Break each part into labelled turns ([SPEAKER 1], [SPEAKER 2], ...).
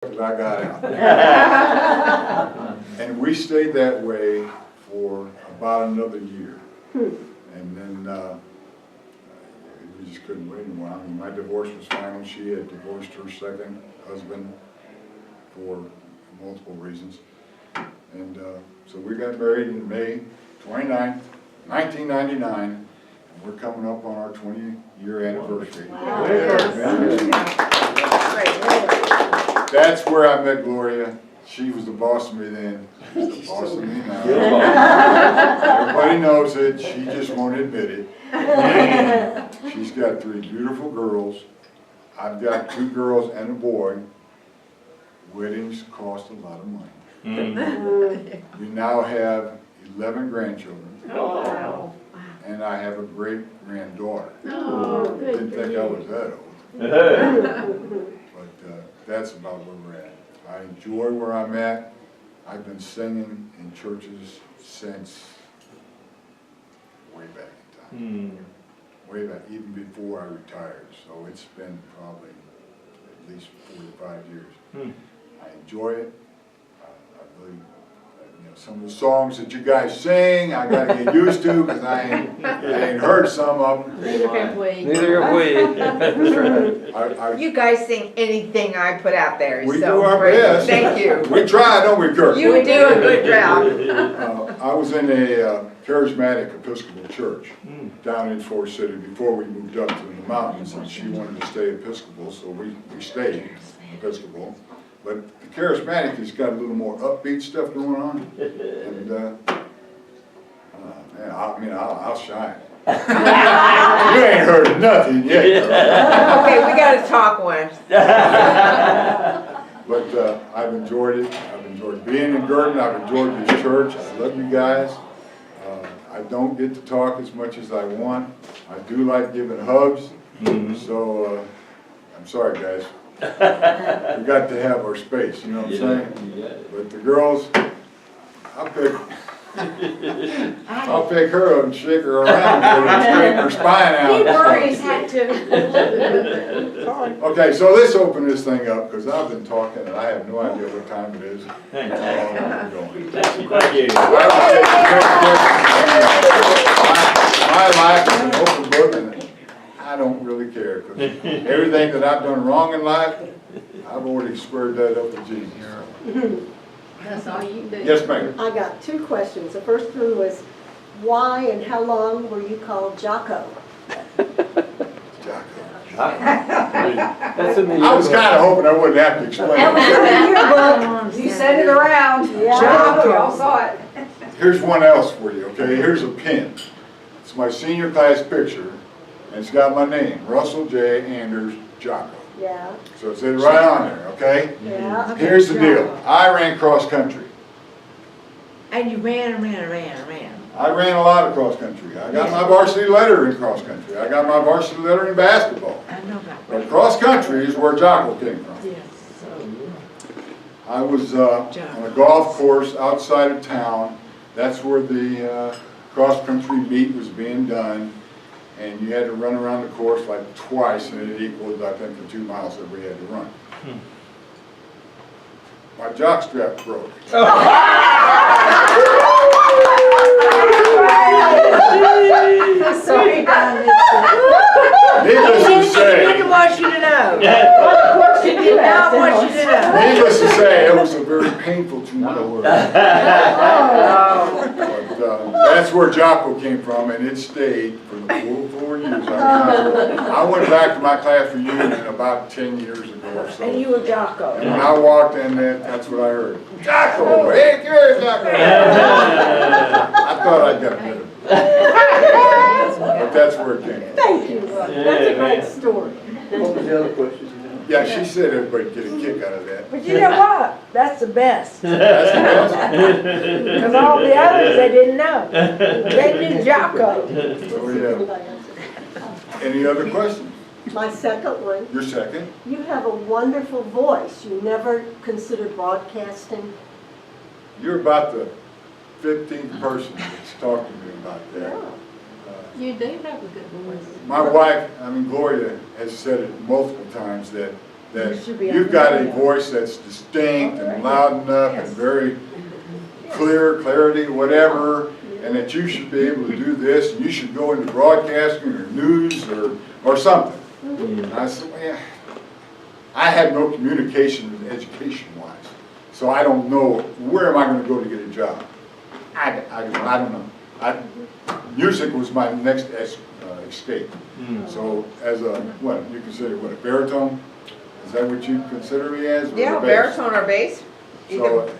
[SPEAKER 1] Because I got out. And we stayed that way for about another year. And then we just couldn't wait anymore. I mean, my divorce was final. She had divorced her second husband for multiple reasons. And so we got married in May 29th, 1999. And we're coming up on our 20-year anniversary.
[SPEAKER 2] Wow.
[SPEAKER 1] That's where I met Gloria. She was the boss of me then. She's the boss of me now. Everybody knows it. She just won't admit it. She's got 3 beautiful girls. I've got 2 girls and a boy. Weddings cost a lot of money. We now have 11 grandchildren.
[SPEAKER 2] Wow.
[SPEAKER 1] And I have a great granddaughter.
[SPEAKER 2] Oh,
[SPEAKER 1] Didn't think I was that old. But that's about where we're at. I enjoy where I'm at. I've been singing in churches since way back in time. Way back, even before I retired. So it's been probably at least 4 to 5 years. I enjoy it. I really, some of the songs that you guys sing, I gotta get used to because I ain't heard some of them.
[SPEAKER 2] Neither have we.
[SPEAKER 3] Neither have we. That's right.
[SPEAKER 4] You guys sing anything I put out there.
[SPEAKER 1] We
[SPEAKER 4] so
[SPEAKER 1] do our
[SPEAKER 4] great.
[SPEAKER 1] best.
[SPEAKER 4] Thank you.
[SPEAKER 1] We try, don't we, Kurt?
[SPEAKER 4] You do a good job.
[SPEAKER 1] I was in a charismatic Episcopal church down in Forest City before we moved up to the mountains, and she wanted to stay Episcopal, so we stayed Episcopal. But the charismatic has got a little more upbeat stuff going on, and man, I'll shine. You ain't heard nothing yet.
[SPEAKER 4] Okay, we got to talk once.
[SPEAKER 1] But I've enjoyed it. I've enjoyed being in Girton. I've enjoyed this church. I love you guys. I don't get to talk as much as I want. I do like giving hugs. So I'm sorry, guys. We got to have our space, you know what I'm saying? But the girls, I'll pick her up and shake her around and straighten her spine out.
[SPEAKER 2] He worries had to.
[SPEAKER 1] Okay, so let's open this thing up because I've been talking and I have no idea what time it is.
[SPEAKER 3] Thank
[SPEAKER 1] How long we're going.
[SPEAKER 3] Thank you.
[SPEAKER 1] My life is an open book and I don't really care because everything that I've done wrong in life, I've already squared that up with Jesus.
[SPEAKER 2] That's all you do.
[SPEAKER 1] Yes, ma'am.
[SPEAKER 5] I got 2 questions. The first one was, why and how long were you called Jocko?
[SPEAKER 1] Jocko.
[SPEAKER 3] That's in the
[SPEAKER 1] I was kind of hoping I wouldn't have to explain
[SPEAKER 5] That was
[SPEAKER 1] it.
[SPEAKER 5] in the yearbook.
[SPEAKER 2] You said it around.
[SPEAKER 5] Yeah.
[SPEAKER 2] Jocko, y'all saw it.
[SPEAKER 1] Here's one else for you, okay? Here's a pin. It's my senior class picture, and it's got my name, Russell J. Anders Jocko.
[SPEAKER 5] Yeah,
[SPEAKER 1] So it said right on there, okay?
[SPEAKER 5] yeah.
[SPEAKER 1] Here's the deal. I ran cross country.
[SPEAKER 4] And you ran.
[SPEAKER 1] I ran a lot of cross country. I got my varsity letter in cross country. I got my varsity letter in basketball.
[SPEAKER 4] I know about
[SPEAKER 1] But cross country is where Jocko came from.
[SPEAKER 4] Yes.
[SPEAKER 1] I was on a golf course outside of town. That's where the cross country meet was being done. And you had to run around the course like twice, and it equaled, I think, the 2 miles that we had to run. My jock strap broke.
[SPEAKER 5] Sorry, Don.
[SPEAKER 1] Needless to
[SPEAKER 4] He
[SPEAKER 1] say,
[SPEAKER 4] didn't want you to know.
[SPEAKER 5] She
[SPEAKER 4] He did not want you to know.
[SPEAKER 1] needless to say, it was a very painful 2 mile order. But that's where Jocko came from, and it stayed for the full 4 years. I went back to my class reunion about 10 years ago or so.
[SPEAKER 4] And you were Jocko.
[SPEAKER 1] And when I walked in there, that's what I heard. Jocko! Hey, come here, Jocko! I thought I'd got rid of it. But that's where it came from.
[SPEAKER 5] Thank you. That's a great story.
[SPEAKER 3] What was the other question?
[SPEAKER 1] Yeah, she said everybody'd get a kick out of that.
[SPEAKER 6] But you know what? That's the best.
[SPEAKER 1] That's the best.
[SPEAKER 6] Because all the others, they didn't know. They knew Jocko.
[SPEAKER 1] Oh, yeah. Any other questions?
[SPEAKER 5] My second one,
[SPEAKER 1] Your second?
[SPEAKER 5] you have a wonderful voice. You never considered broadcasting?
[SPEAKER 1] You're about the 15th person that's talked to me about that.
[SPEAKER 5] Yeah.
[SPEAKER 2] You do have a good voice.
[SPEAKER 1] My wife, Gloria, has said it multiple times that that
[SPEAKER 6] should be on
[SPEAKER 1] you've
[SPEAKER 6] the
[SPEAKER 1] got a
[SPEAKER 6] radio.
[SPEAKER 1] voice that's distinct and loud enough and very clarity, whatever, and that you should be able to do this, and you should go into broadcasting or news or something. And I said, well, I had no communication education-wise, so I don't know, where am I gonna go to get a job? I don't know. Music was my next escape. So as a, what, you consider, what, a baritone? Is that what you consider me as? or
[SPEAKER 7] Yeah,
[SPEAKER 1] a bass?
[SPEAKER 7] baritone or bass.
[SPEAKER 1] So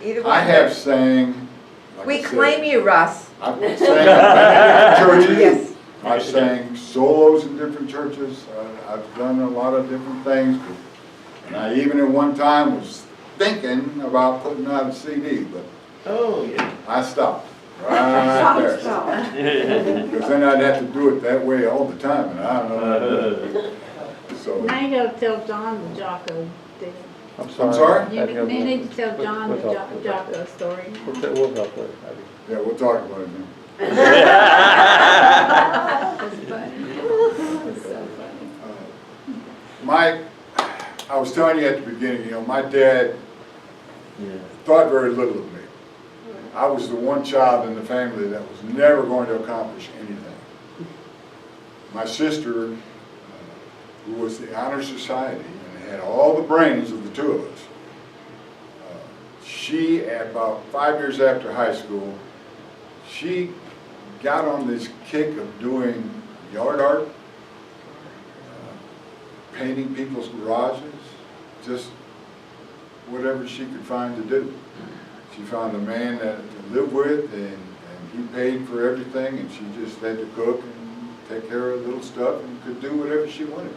[SPEAKER 7] Either one.
[SPEAKER 1] I have sang. like
[SPEAKER 7] We
[SPEAKER 1] I said,
[SPEAKER 7] claim you, Russ.
[SPEAKER 1] I've sang in churches.
[SPEAKER 7] Yes.
[SPEAKER 1] I've sang solos in different churches. I've done a lot of different things. And I even at one time was thinking about putting out a CD, but
[SPEAKER 3] Oh, yeah.
[SPEAKER 1] I stopped right there. Because then I'd have to do it that way all the time, and I don't know. So,
[SPEAKER 2] Now you gotta tell John the Jocko deal.
[SPEAKER 3] I'm
[SPEAKER 1] I'm sorry?
[SPEAKER 2] You need to tell John the Jocko story.
[SPEAKER 3] We'll talk later.
[SPEAKER 1] Yeah, we'll talk about it then.
[SPEAKER 2] That's funny. That's so funny.
[SPEAKER 1] I was telling you at the beginning, you know, my dad
[SPEAKER 3] Yeah.
[SPEAKER 1] thought very little of me. I was the one child in the family that was never going to accomplish anything. My sister, who was the honor society and had all the brains of the two of us, she, at about 5 years after high school, she got on this kick of doing yard art, painting people's garages, just whatever she could find to do. She found a man that to live with, and he paid for everything, and she just had to cook and take care of little stuff and could do whatever she wanted.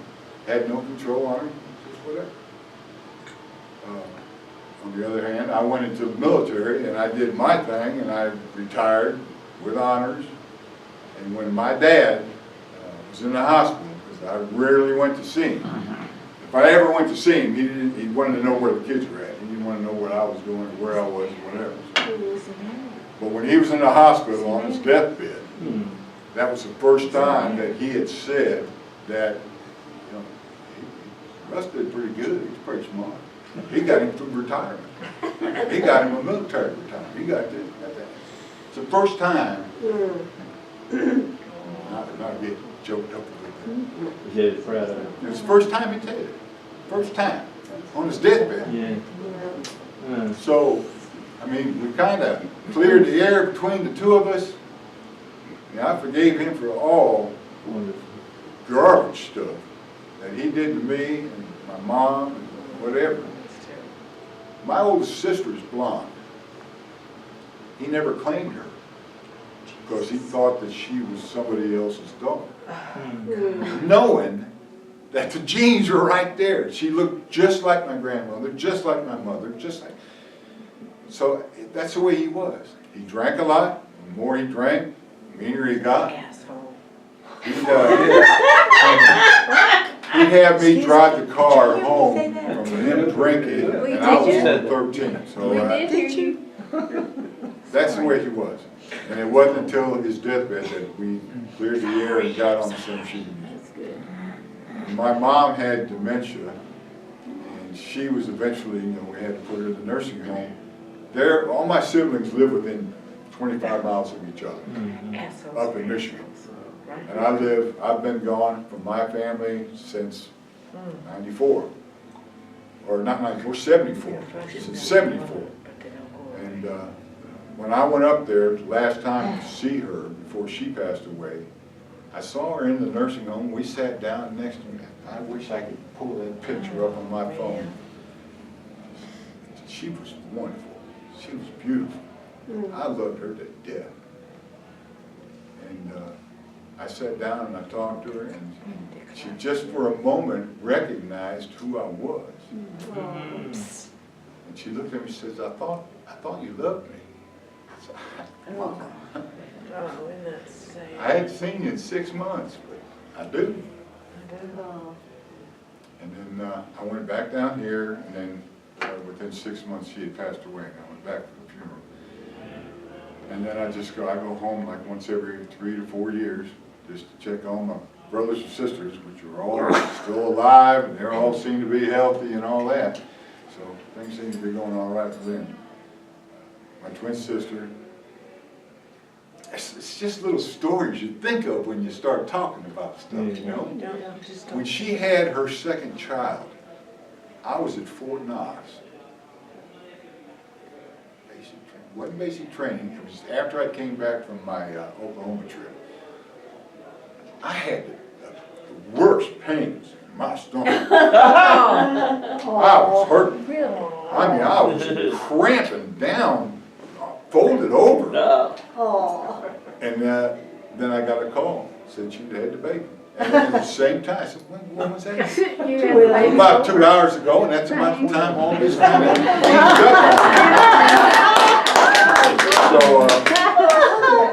[SPEAKER 1] Had no control on her, just whatever. On the other hand, I went into the military and I did my thing, and I retired with honors. And when my dad was in the hospital, because I rarely went to see him, if I ever went to see him, he wanted to know where the kids were at. He didn't want to know what I was doing, or where I was, or whatever. But when he was in the hospital on his deathbed, that was the first time that he had said that, you know, Russ did pretty good. He's pretty smart. He got him through retirement. He got him a military retirement. He got this, got that. It's the first time, not get choked up with it.
[SPEAKER 3] Yeah, it's right.
[SPEAKER 1] It's the first time he did it. First time. On his deathbed.
[SPEAKER 3] Yeah.
[SPEAKER 1] So, I mean, we kind of cleared the air between the two of us. And I forgave him for all
[SPEAKER 3] Wonderful.
[SPEAKER 1] garbage stuff that he did to me and my mom and whatever. My oldest sister is blonde. He never claimed her because he thought that she was somebody else's daughter. Knowing that the genes were right there. She looked just like my grandmother, just like my mother, just like. So that's the way he was. He drank a lot. The more he drank, the meaner he got. He'd have me drive the car home from him drinking, and I was only 13. So
[SPEAKER 2] We did hear you.
[SPEAKER 1] that's the way he was. And it wasn't until his deathbed that we cleared the air and got on the same sheet of music.
[SPEAKER 2] That's good.
[SPEAKER 1] My mom had dementia, and she was eventually, you know, we had to put her in the nursing home. There, all my siblings live within 25 miles of each other, up in Michigan. And I've been gone from my family since 94. Or not 94, 74. Since 74. And when I went up there last time to see her before she passed away, I saw her in the nursing home. We sat down next to me. I wish I could pull that picture up on my phone. She was wonderful. She was beautiful. I loved her to death. And I sat down and I talked to her, and she just for a moment recognized who I was. And she looked at me and says, I thought you loved me. I said,
[SPEAKER 4] Oh, isn't that sad?
[SPEAKER 1] I hadn't seen you in 6 months, but I do. And then I went back down here, and then within 6 months she had passed away, and I went back for the funeral. And then I go home like once every 3 to 4 years, just to check on my brothers and sisters, which are all still alive, and they all seem to be healthy and all that. So things seem to be going all right for them. My twin sister, it's just little stories you think of when you start talking about stuff, you know? When she had her second child, I was at Fort Knox. Wasn't basic training, it was after I came back from my Oklahoma trip. I had the worst pains in my stomach. I was hurting.
[SPEAKER 2] Really?
[SPEAKER 1] I mean, I was cramping down, folded over.
[SPEAKER 5] Oh,
[SPEAKER 1] And then I got a call, said she'd had the baby. And at the same time, I said, when was that?
[SPEAKER 2] You had the baby.
[SPEAKER 1] About 2 hours ago, and that's about the time all this kind of eased up on me. So,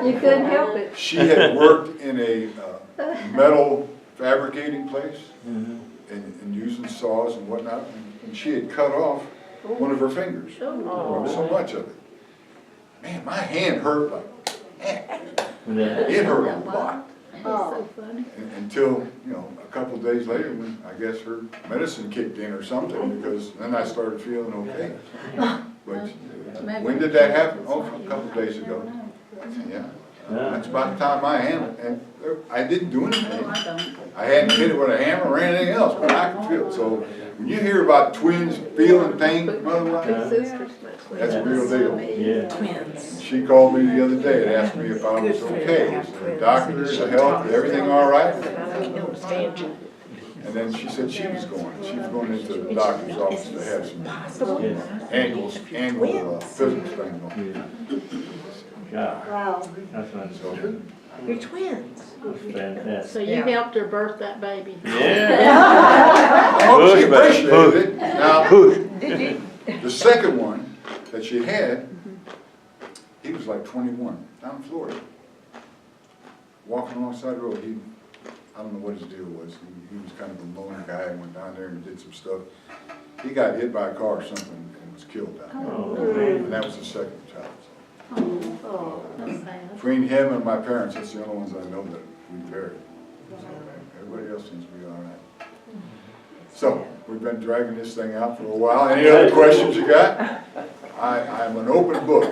[SPEAKER 2] You couldn't help it.
[SPEAKER 1] she had worked in a metal fabricating place and using saws and whatnot, and she had cut off one of her fingers. So much of it. Man, my hand hurt like heck. It hurt a lot.
[SPEAKER 2] It's so funny.
[SPEAKER 1] Until, a couple of days later, when I guess her medicine kicked in or something, because then I started feeling okay. But when did that happen? Oh, a couple of days ago. Yeah. That's about the time I handled it. And I didn't do
[SPEAKER 2] No,
[SPEAKER 1] anything.
[SPEAKER 2] I don't.
[SPEAKER 1] I hadn't hit it with a hammer or anything else, but I could feel it. So when you hear about twins feeling pain, mother,
[SPEAKER 2] Two sisters.
[SPEAKER 1] that's a real deal.
[SPEAKER 3] Yeah.
[SPEAKER 4] Twins.
[SPEAKER 1] She called me the other day and asked me if I was okay. Is the doctor, the health, everything all right?
[SPEAKER 4] Understand you.
[SPEAKER 1] And then she said she was going into the doctor's office to have some annual physics thing going.
[SPEAKER 3] God,
[SPEAKER 5] wow.
[SPEAKER 3] that's not so.
[SPEAKER 1] So,
[SPEAKER 4] You're twins.
[SPEAKER 3] That's fantastic.
[SPEAKER 2] So you helped her birth that baby.
[SPEAKER 3] Yeah.
[SPEAKER 1] I hope she
[SPEAKER 3] Push, baby,
[SPEAKER 1] appreciated it. Now,
[SPEAKER 7] Did you?
[SPEAKER 1] the second one that she had, he was like 21, down in Florida. Walking alongside the road, I don't know what his deal was. He was kind of a loner guy and went down there and did some stuff. He got hit by a car or something and was killed down there.
[SPEAKER 3] Oh, man.
[SPEAKER 1] And that was the second child.
[SPEAKER 2] Oh, that's sad.
[SPEAKER 1] Between him and my parents, it's the only ones I know that we buried. So everybody else seems to be all right. So, we've been dragging this thing out for a while. Any other questions you got? I'm an open book.